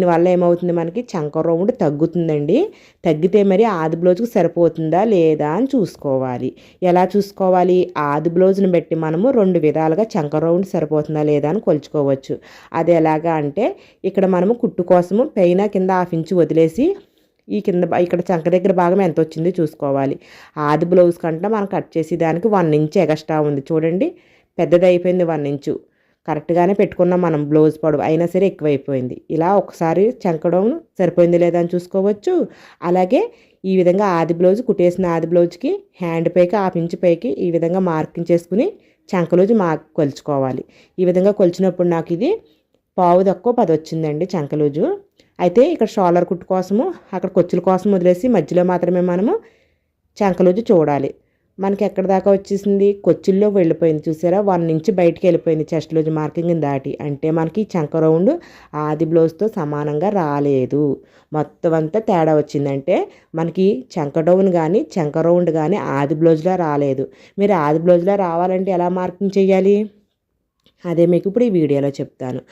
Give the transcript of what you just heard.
దీనివల్ల ఏమవుతుంది, మనకి చంక రౌండ్ తగ్గుతుందండి. తగ్గితే మరి ఆది బ్లౌజ్కి సరిపోతుందా లేదా అని చూసుకోవాలి. ఎలా చూసుకోవాలి, ఆది బ్లౌజ్ని బట్టి మనము 2 విధాలుగా చంక రౌండ్ సరిపోతుందా లేదా అని కొలుచుకోవచ్చు. అది ఎలాగా అంటే, ఇక్కడ మనము కుట్టు కోసము పైన కింద 1/2 ఇంచు వదిలేసి ఈ కింద ఇక్కడ చంక దగ్గర భాగం ఎంత వచ్చింది చూసుకోవాలి. ఆది బ్లౌజ్ కంటే మనం కట్ చేసి దానికి 1 ఇంచ్ ఎక్స్ట్రా ఉంది చూడండి, పెద్దది అయిపోయింది 1 ఇంచు. కరెక్ట్గానే పెట్టుకున్నాం మనం, బ్లౌజ్ పొడవు అయినా సరే ఎక్కువైపోయింది. ఇలా ఒకసారి చంకడం సరిపోయింది లేదా అని చూసుకోవచ్చు. అలాగే ఈ విధంగా ఆది బ్లౌజ్ కుట్టేసిన ఆది బ్లౌజ్కి హ్యాండ్ పైకి 1/2 ఇంచు పైకి ఈ విధంగా మార్కింగ్ చేసుకుని చంకలోజు కొలుచుకోవాలి. ఈ విధంగా కొలిచినప్పుడు నాకు ఇది 10 వచ్చిందండి చంకలోజు. అయితే ఇక్కడ షోల్డర్ కుట్టు కోసము అక్కడ కొచ్చుల కోసం వదిలేసి మధ్యలో మాత్రమే మనము చంకలోజు చూడాలి. మనకి ఎక్కడ దాకా వచ్చేసింది, కొచ్చుల్లో వెళ్ళిపోయింది చూసారా, 1 ఇంచ్ బయటికి వెళ్ళిపోయింది చెస్ట్ లోజు మార్కింగ్ దాటి. అంటే మనకి చంక రౌండ్ ఆది బ్లౌజ్తో సమానంగా రాలేదు. మొత్తం అంతా తేడా వచ్చిందంటే మనకి చంక డౌన్ కానీ చంక రౌండ్ కానీ ఆది బ్లౌజ్లో రాలేదు. మీరు ఆది బ్లౌజ్లో రావాలంటే ఎలా మార్కింగ్ చేయాలి, అదే మీకు ఇప్పుడు ఈ వీడియోలో చెప్తాను.